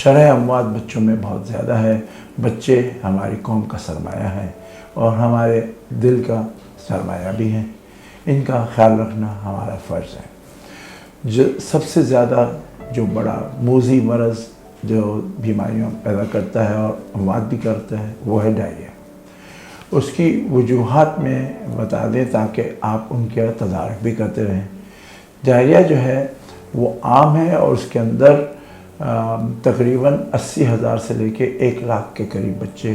شرح اموات بچوں میں بہت زیادہ ہے. بچے ہماری قوم کا سرمایہ ہیں اور ہمارے دل کا سرمایہ بھی ہیں. ان کا خیال رکھنا ہمارا فرض ہے. جو سب سے زیادہ جو بڑا موذی مرض جو بیماریوں پیدا کرتا ہے اور اموات بھی کرتا ہے وہ ہے ڈائریا. اس کی وجوہات میں بتا دیں تاکہ آپ ان کا تدارک بھی کرتے رہیں. ڈائریا جو ہے وہ عام ہے اور اس کے اندر تقریباً 80,000 سے لے کے 1 لاکھ کے قریب بچے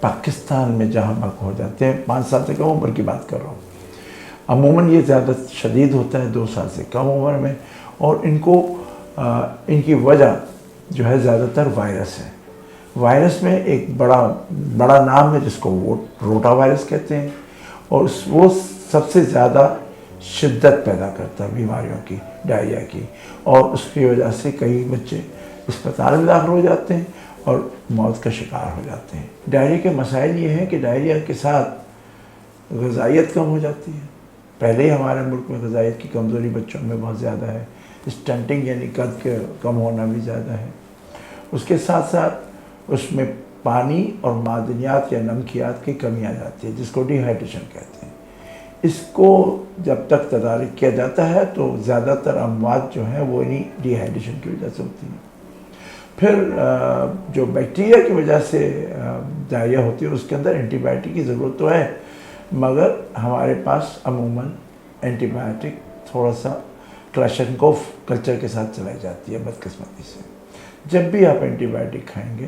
پاکستان میں جہاں بک ہو جاتے ہیں. 5 سال سے کم عمر کی بات کر رہا ہوں. عموماً یہ زیادہ شدید ہوتا ہے 2 سال سے کم عمر میں، اور ان کی وجہ جو ہے زیادہ تر وائرس ہے. وائرس میں ایک بڑا نام ہے جس کو روٹا وائرس کہتے ہیں، اور وہ سب سے زیادہ شدت پیدا کرتا ہے بیماریوں کی، ڈائریا کی، اور اس کی وجہ سے کئی بچے اسپتال میں داخل ہو جاتے ہیں اور موت کا شکار ہو جاتے ہیں. ڈائریا کے مسائل یہ ہیں کہ ڈائریا کے ساتھ غذائیت کم ہو جاتی ہے. پہلے ہی ہمارے ملک میں غذائیت کی کمزوری بچوں میں بہت زیادہ ہے. اسٹنٹنگ یعنی قد کے کم ہونا بھی زیادہ ہے. اس کے ساتھ ساتھ اس میں پانی اور معدنیات یا نمکیات کی کمی آ جاتی ہے جس کو ڈی ہائیڈریشن کہتے ہیں. اس کو جب تک تدارک کیا جاتا ہے تو زیادہ تر اموات جو ہیں وہ انہی ڈی ہائیڈریشن کی وجہ سے ہوتی ہیں. پھر جو بیکٹیریا کی وجہ سے ڈائریا ہوتی ہے اس کے اندر اینٹی بائیوٹک کی ضرورت تو ہے، مگر ہمارے پاس عموماً اینٹی بائیوٹک تھوڑا سا کلاشنکوف کلچر کے ساتھ چلائی جاتی ہے بدقسمتی سے. جب بھی آپ اینٹی بائیوٹک کھائیں گے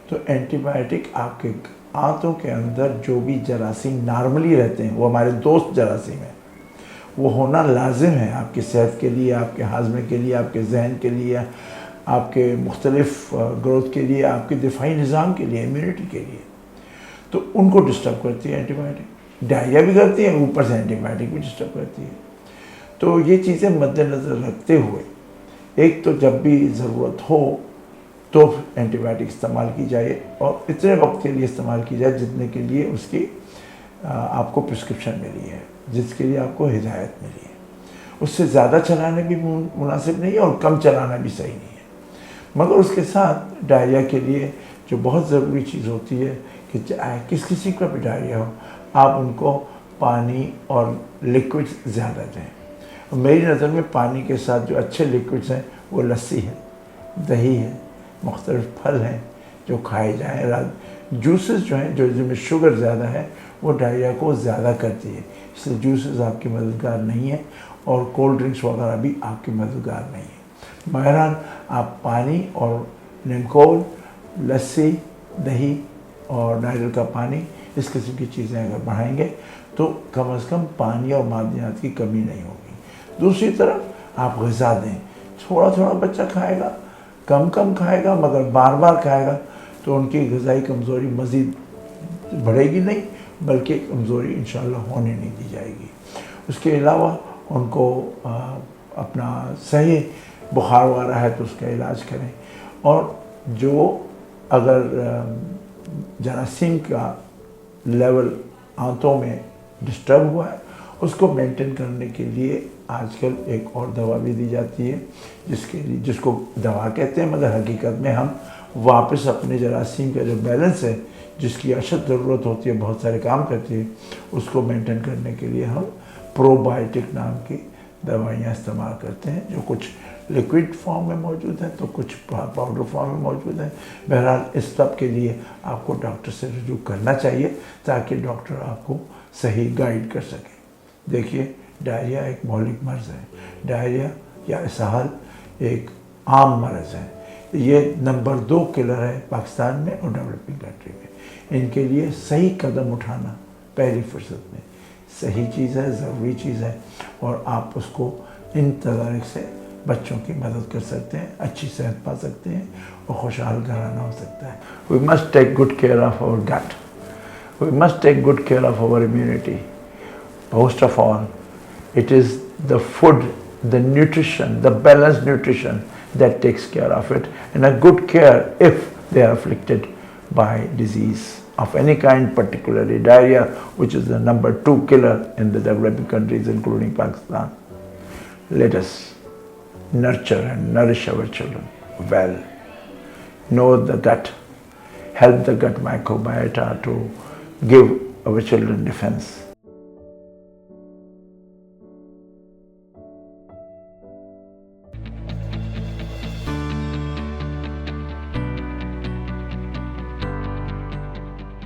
تو اینٹی بائیوٹک آپ کے آنتوں کے اندر جو بھی جراثیم نارملی رہتے ہیں، وہ ہمارے دوست جراثیم ہیں، وہ ہونا لازم ہے آپ کی صحت کے لیے، آپ کے ہاضمے کے لیے، آپ کے ذہن کے لیے، آپ کے مختلف گروتھ کے لیے، آپ کے دفاعی نظام کے لیے، امیونٹی کے لیے. تو ان کو ڈسٹرب کرتی ہے اینٹی بائیوٹک. ڈائریا بھی کرتی ہے، اوپر سے اینٹی بائیوٹک بھی ڈسٹرب کرتی ہے. تو یہ چیزیں مد نظر رکھتے ہوئے ایک تو جب بھی ضرورت ہو تو اینٹی بائیوٹک استعمال کی جائے، اور اتنے وقت کے لیے استعمال کی جائے جتنے کے لیے اس کی آپ کو پرسکرپشن ملی ہے، جس کے لیے آپ کو ہدایت ملی ہے. اس سے زیادہ چلانا بھی مناسب نہیں ہے اور کم چلانا بھی صحیح نہیں ہے. مگر اس کے ساتھ ڈائریا کے لیے جو بہت ضروری چیز ہوتی ہے کہ چاہے کسی کا بھی ڈائریا ہو، آپ ان کو پانی اور لیکوڈ زیادہ دیں. میری نظر میں پانی کے ساتھ جو اچھے لیکوڈز ہیں وہ لسی ہے، دہی ہے، مختلف پھل ہیں جو کھائے جائیں. جوسز جو ہیں جو جن میں شوگر زیادہ ہے وہ ڈائریا کو زیادہ کرتی ہے، اس لیے جوسز آپ کی مددگار نہیں ہیں، اور کولڈ ڈرنکس وغیرہ بھی آپ کی مددگار نہیں ہیں. بہرحال آپ پانی اور نیمکول، لسی، دہی اور ناریل کا پانی، اس قسم کی چیزیں اگر بڑھائیں گے تو کم از کم پانی اور معدنیات کی کمی نہیں ہوگی. دوسری طرف آپ غذا دیں. تھوڑا تھوڑا بچہ کھائے گا، کم کھائے گا، مگر بار بار کھائے گا تو ان کی غذائی کمزوری مزید بڑھے گی نہیں، بلکہ کمزوری انشاءاللہ ہونے نہیں دی جائے گی. اس کے علاوہ ان کو اپنا صحیح بخار وغیرہ ہے تو اس کا علاج کریں، اور جو اگر جراثیم کا لیول آنتوں میں ڈسٹرب ہوا ہے اس کو مینٹین کرنے کے لیے آج کل ایک اور دوا بھی دی جاتی ہے جس کو دوا کہتے ہیں، مگر حقیقت میں ہم واپس اپنے جراثیم کا جو بیلنس ہے جس کی اشد ضرورت ہوتی ہے، بہت سارے کام کرتی ہے، اس کو مینٹین کرنے کے لیے ہم پرو بایوٹک نام کی دوائیاں استعمال کرتے ہیں، جو کچھ لیکوڈ فارم میں موجود ہیں تو کچھ پاؤڈر فارم میں موجود ہیں. بہرحال اس سب کے لیے آپ کو ڈاکٹر سے رجوع کرنا چاہیے تاکہ ڈاکٹر آپ کو صحیح گائیڈ کر سکے. دیکھیے، ڈائریا ایک مہلک مرض ہے. ڈائریا یا اسہال ایک عام مرض ہے. یہ نمبر 2 کلر ہے پاکستان میں اور ڈیولپنگ کنٹری میں. ان کے لیے صحیح قدم اٹھانا پہلی فرصت میں صحیح چیز ہے، ضروری چیز ہے، اور آپ اس کو ان تدارک سے بچوں کی مدد کر سکتے ہیں، اچھی صحت پا سکتے ہیں اور خوشحال گھرانہ ہو سکتا ہے. We must take good care of our gut. We must take good care of our immunity. Most of all, it is the food, the nutrition, the balanced nutrition that takes care of it, and a good care if they are afflicted by disease of any kind, particularly diarrhea, which is the number 2 killer in the developing countries, including Pakistan. Let us nurture and nourish our children well. know the gut, help the gut microbiota to give our children defense.